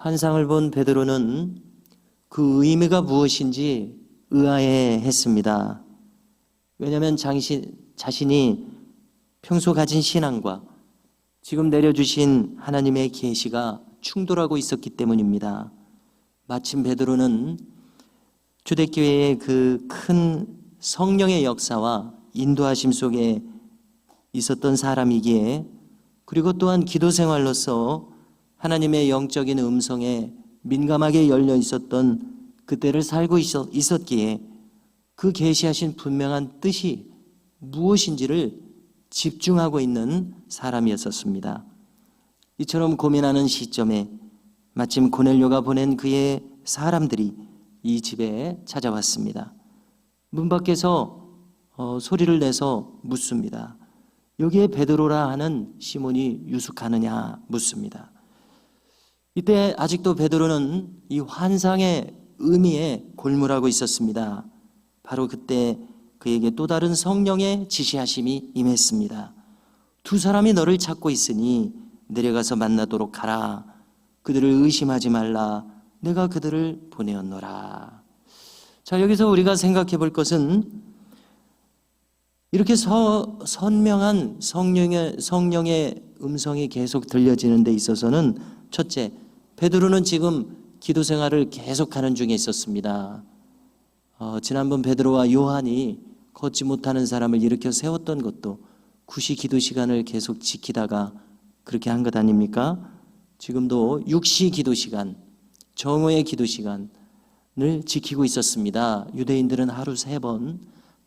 환상을 본 베드로는 그 의미가 무엇인지 의아해했습니다. 왜냐하면 자신이 평소 가진 신앙과 지금 내려주신 하나님의 계시가 충돌하고 있었기 때문입니다. 마침 베드로는 초대교회의 그 큰 성령의 역사와 인도하심 속에 있었던 사람이기에, 그리고 또한 기도 생활로서 하나님의 영적인 음성에 민감하게 열려 있었던 그때를 살고 있었기에 그 계시하신 분명한 뜻이 무엇인지를 집중하고 있는 사람이었습니다. 이처럼 고민하는 시점에 마침 고넬료가 보낸 그의 사람들이 이 집에 찾아왔습니다. 문 밖에서 소리를 내서 묻습니다. 여기에 베드로라 하는 시몬이 유숙하느냐 묻습니다. 이때 아직도 베드로는 이 환상의 의미에 골몰하고 있었습니다. 바로 그때 그에게 또 다른 성령의 지시하심이 임했습니다. 두 사람이 너를 찾고 있으니 내려가서 만나도록 하라. 그들을 의심하지 말라. 내가 그들을 보내었노라. 자, 여기서 우리가 생각해 볼 것은 이렇게 선명한 성령의 음성이 계속 들려지는 데 있어서는 첫째, 베드로는 지금 기도 생활을 계속하는 중에 있었습니다. 지난번 베드로와 요한이 걷지 못하는 사람을 일으켜 세웠던 것도 구시 기도 시간을 계속 지키다가 그렇게 한 것 아닙니까? 지금도 육시 기도 시간, 정오의 기도 시간을 지키고 있었습니다. 유대인들은 하루 3번,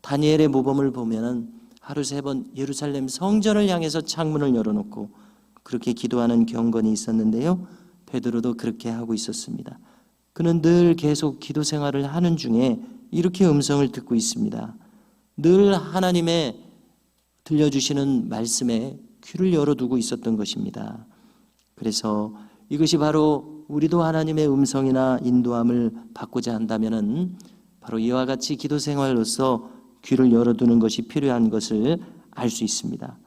다니엘의 모범을 보면은 하루 3번 예루살렘 성전을 향해서 창문을 열어놓고 그렇게 기도하는 경건이 있었는데요. 베드로도 그렇게 하고 있었습니다. 그는 늘 계속 기도 생활을 하는 중에 이렇게 음성을 듣고 있습니다. 늘 하나님의 들려주시는 말씀에 귀를 열어두고 있었던 것입니다. 그래서 이것이 바로 우리도 하나님의 음성이나 인도함을 받고자 한다면은 바로 이와 같이 기도 생활로서 귀를 열어두는 것이 필요한 것을 알 수 있습니다.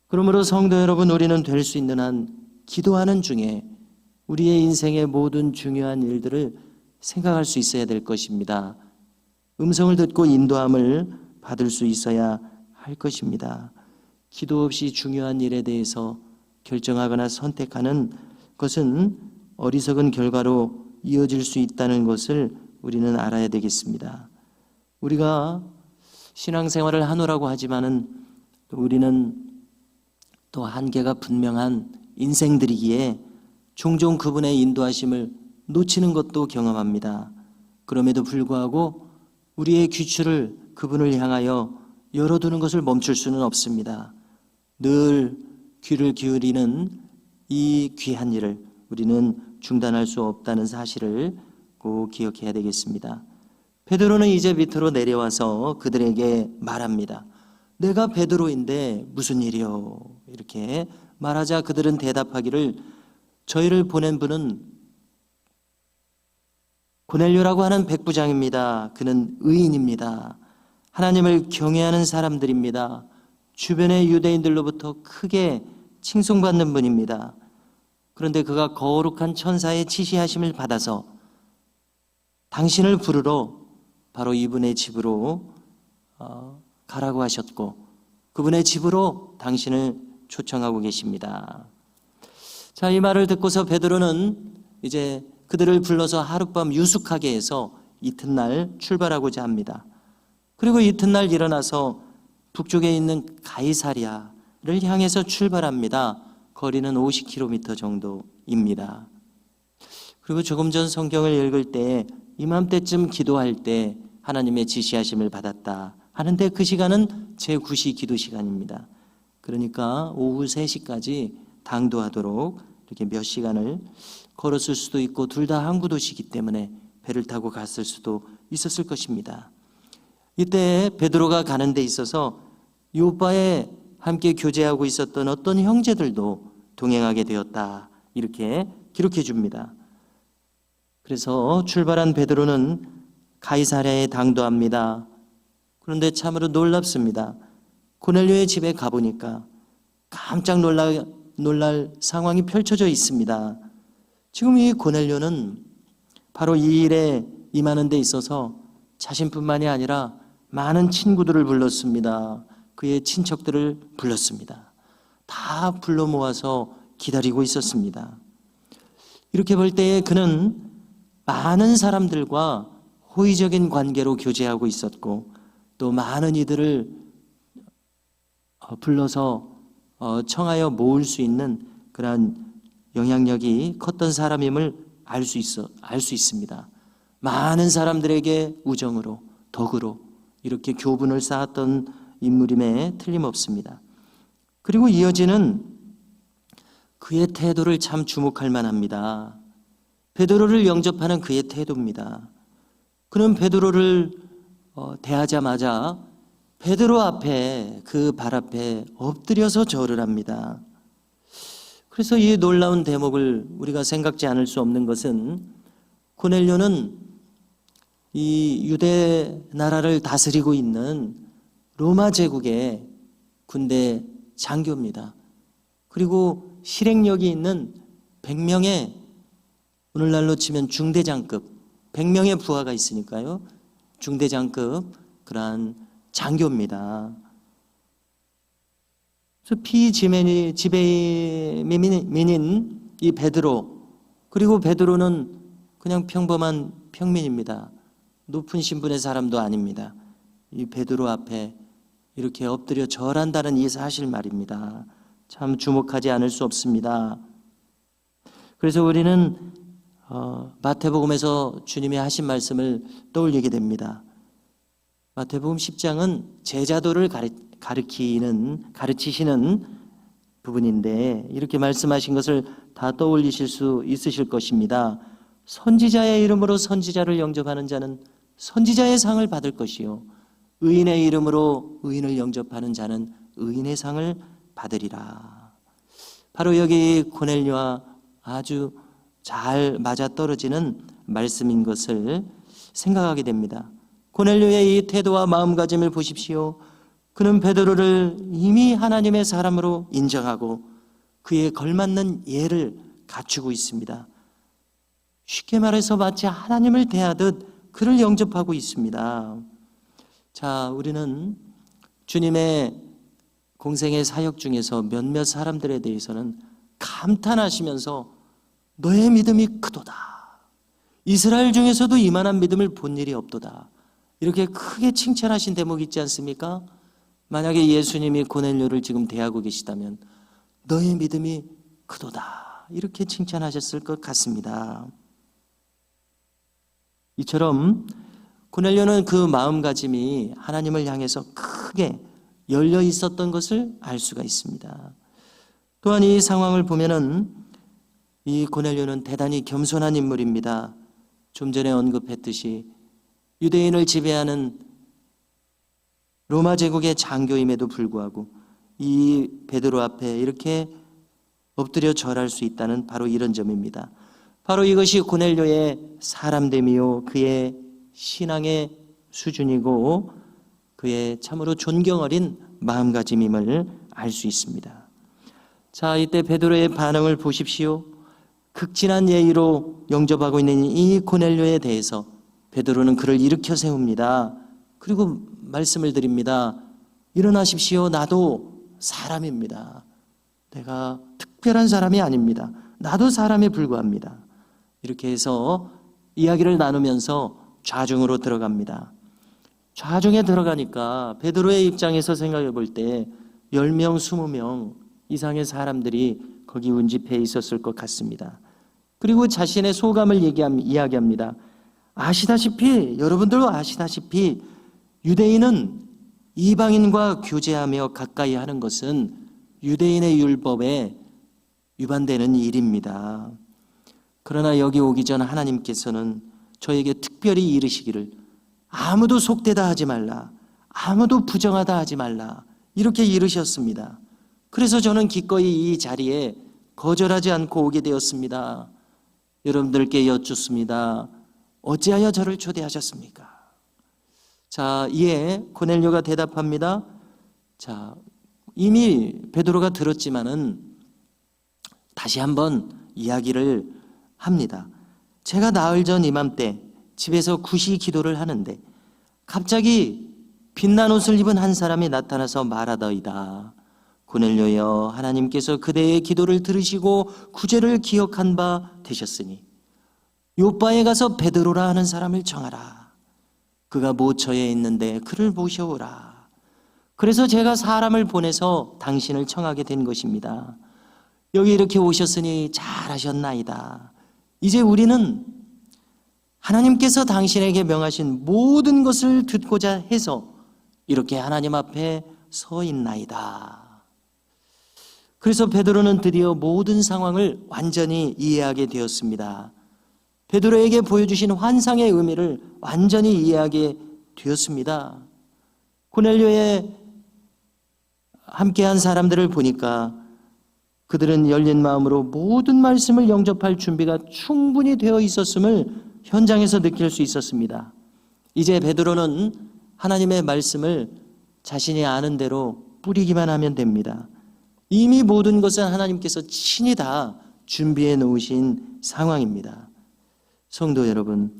그러므로 성도 여러분, 우리는 될 수 있는 한 기도하는 중에 우리의 인생의 모든 중요한 일들을 생각할 수 있어야 될 것입니다. 음성을 듣고 인도함을 받을 수 있어야 할 것입니다. 기도 없이 중요한 일에 대해서 결정하거나 선택하는 것은 어리석은 결과로 이어질 수 있다는 것을 우리는 알아야 되겠습니다. 우리가 신앙생활을 하노라고 하지만은 우리는 또 한계가 분명한 인생들이기에 종종 그분의 인도하심을 놓치는 것도 경험합니다. 그럼에도 불구하고 우리의 귀추를 그분을 향하여 열어두는 것을 멈출 수는 없습니다. 늘 귀를 기울이는 이 귀한 일을 우리는 중단할 수 없다는 사실을 꼭 기억해야 되겠습니다. 베드로는 이제 밑으로 내려와서 그들에게 말합니다. 내가 베드로인데 무슨 일이요? 이렇게 말하자 그들은 대답하기를 저희를 보낸 분은 고넬료라고 하는 백부장입니다. 그는 의인입니다. 하나님을 경외하는 사람들입니다. 주변의 유대인들로부터 크게 칭송받는 분입니다. 그런데 그가 거룩한 천사의 지시하심을 받아서 당신을 부르러 바로 이분의 집으로 가라고 하셨고 그분의 집으로 당신을 초청하고 계십니다. 자, 이 말을 듣고서 베드로는 이제 그들을 불러서 하룻밤 유숙하게 해서 이튿날 출발하고자 합니다. 그리고 이튿날 일어나서 북쪽에 있는 가이사랴를 향해서 출발합니다. 거리는 50km 정도입니다. 그리고 조금 전 성경을 읽을 때 이맘때쯤 기도할 때 하나님의 지시하심을 받았다 하는데 그 시간은 제9시 기도 시간입니다. 그러니까 오후 3시까지 당도하도록 이렇게 몇 시간을 걸었을 수도 있고 둘 다 항구도시이기 때문에 배를 타고 갔을 수도 있었을 것입니다. 이때 베드로가 가는 데 있어서 요바에 함께 교제하고 있었던 어떤 형제들도 동행하게 되었다 이렇게 기록해 줍니다. 그래서 출발한 베드로는 가이사랴에 당도합니다. 그런데 참으로 놀랍습니다. 고넬료의 집에 가보니까 깜짝 놀랄 상황이 펼쳐져 있습니다. 지금 이 고넬료는 바로 이 일에 임하는 데 있어서 자신뿐만이 아니라 많은 친구들을 불렀습니다. 그의 친척들을 불렀습니다. 다 불러 모아서 기다리고 있었습니다. 이렇게 볼 때에 그는 많은 사람들과 호의적인 관계로 교제하고 있었고, 또 많은 이들을 불러서 청하여 모을 수 있는 그러한 영향력이 컸던 사람임을 알 수 있습니다. 많은 사람들에게 우정으로, 덕으로 이렇게 교분을 쌓았던 인물임에 틀림없습니다. 그리고 이어지는 그의 태도를 참 주목할 만합니다. 베드로를 영접하는 그의 태도입니다. 그는 베드로를 대하자마자 베드로 앞에, 그 발 앞에 엎드려서 절을 합니다. 그래서 이 놀라운 대목을 우리가 생각지 않을 수 없는 것은, 고넬료는 이 유대 나라를 다스리고 있는 로마 제국의 군대 장교입니다. 그리고 실행력이 있는 100명의, 오늘날로 치면 중대장급, 100명의 부하가 있으니까요, 중대장급 그러한 장교입니다. 그래서 지배민인 이 베드로, 그리고 베드로는 그냥 평범한 평민입니다. 높은 신분의 사람도 아닙니다. 이 베드로 앞에 이렇게 엎드려 절한다는 이 사실 말입니다. 참 주목하지 않을 수 없습니다. 그래서 우리는 마태복음에서 주님이 하신 말씀을 떠올리게 됩니다. 마태복음 10장은 제자도를 가르치시는 부분인데, 이렇게 말씀하신 것을 다 떠올리실 수 있으실 것입니다. 선지자의 이름으로 선지자를 영접하는 자는 선지자의 상을 받을 것이요, 의인의 이름으로 의인을 영접하는 자는 의인의 상을 받으리라. 바로 여기 고넬료와 아주 잘 맞아떨어지는 말씀인 것을 생각하게 됩니다. 고넬료의 이 태도와 마음가짐을 보십시오. 그는 베드로를 이미 하나님의 사람으로 인정하고 그에 걸맞는 예를 갖추고 있습니다. 쉽게 말해서 마치 하나님을 대하듯 그를 영접하고 있습니다. 자, 우리는 주님의 공생의 사역 중에서 몇몇 사람들에 대해서는 감탄하시면서 너의 믿음이 크도다, 이스라엘 중에서도 이만한 믿음을 본 일이 없도다, 이렇게 크게 칭찬하신 대목이 있지 않습니까? 만약에 예수님이 고넬료를 지금 대하고 계시다면 너의 믿음이 크도다, 이렇게 칭찬하셨을 것 같습니다. 이처럼 고넬료는 그 마음가짐이 하나님을 향해서 크게 열려 있었던 것을 알 수가 있습니다. 또한 이 상황을 보면은 이 고넬료는 대단히 겸손한 인물입니다. 좀 전에 언급했듯이 유대인을 지배하는 로마 제국의 장교임에도 불구하고 이 베드로 앞에 이렇게 엎드려 절할 수 있다는 바로 이런 점입니다. 바로 이것이 고넬료의 사람됨이요, 그의 신앙의 수준이고 그의 참으로 존경 어린 마음가짐임을 알 수 있습니다. 자, 이때 베드로의 반응을 보십시오. 극진한 예의로 영접하고 있는 이 고넬료에 대해서 베드로는 그를 일으켜 세웁니다. 그리고 말씀을 드립니다. 일어나십시오. 나도 사람입니다. 내가 특별한 사람이 아닙니다. 나도 사람에 불과합니다. 이렇게 해서 이야기를 나누면서 좌중으로 들어갑니다. 좌중에 들어가니까 베드로의 입장에서 생각해 볼 때 10명, 20명 이상의 사람들이 거기 운집해 있었을 것 같습니다. 그리고 자신의 소감을 이야기합니다. 여러분들도 아시다시피 유대인은 이방인과 교제하며 가까이 하는 것은 유대인의 율법에 위반되는 일입니다. 그러나 여기 오기 전 하나님께서는 저에게 특별히 이르시기를 아무도 속되다 하지 말라, 아무도 부정하다 하지 말라, 이렇게 이르셨습니다. 그래서 저는 기꺼이 이 자리에 거절하지 않고 오게 되었습니다. 여러분들께 여쭙습니다. 어찌하여 저를 초대하셨습니까? 자, 이에 고넬료가 대답합니다. 자, 이미 베드로가 들었지만은 다시 한번 이야기를 합니다. 제가 나흘 전 이맘때 집에서 구시 기도를 하는데 갑자기 빛난 옷을 입은 한 사람이 나타나서 말하더이다. 고넬료여, 하나님께서 그대의 기도를 들으시고 구제를 기억한 바 되셨으니 요바에 가서 베드로라 하는 사람을 청하라. 그가 모처에 있는데 그를 모셔오라. 그래서 제가 사람을 보내서 당신을 청하게 된 것입니다. 여기 이렇게 오셨으니 잘하셨나이다. 이제 우리는 하나님께서 당신에게 명하신 모든 것을 듣고자 해서 이렇게 하나님 앞에 서 있나이다. 그래서 베드로는 드디어 모든 상황을 완전히 이해하게 되었습니다. 베드로에게 보여주신 환상의 의미를 완전히 이해하게 되었습니다. 고넬료에 함께한 사람들을 보니까 그들은 열린 마음으로 모든 말씀을 영접할 준비가 충분히 되어 있었음을 현장에서 느낄 수 있었습니다. 이제 베드로는 하나님의 말씀을 자신이 아는 대로 뿌리기만 하면 됩니다. 이미 모든 것은 하나님께서 친히 다 준비해 놓으신 상황입니다. 성도 여러분,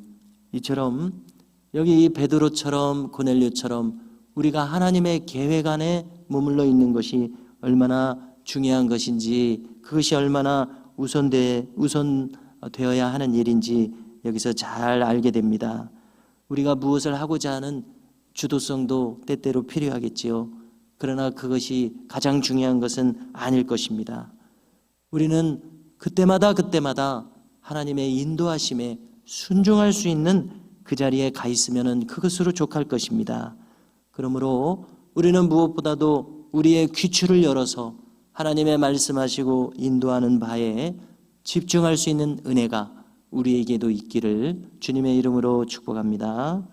이처럼 여기 이 베드로처럼 고넬료처럼 우리가 하나님의 계획 안에 머물러 있는 것이 얼마나 중요한 것인지, 그것이 얼마나 우선되어야 하는 일인지 여기서 잘 알게 됩니다. 우리가 무엇을 하고자 하는 주도성도 때때로 필요하겠지요. 그러나 그것이 가장 중요한 것은 아닐 것입니다. 우리는 그때마다 하나님의 인도하심에 순종할 수 있는 그 자리에 가 있으면 그것으로 족할 것입니다. 그러므로 우리는 무엇보다도 우리의 귀추를 열어서 하나님의 말씀하시고 인도하는 바에 집중할 수 있는 은혜가 우리에게도 있기를 주님의 이름으로 축복합니다.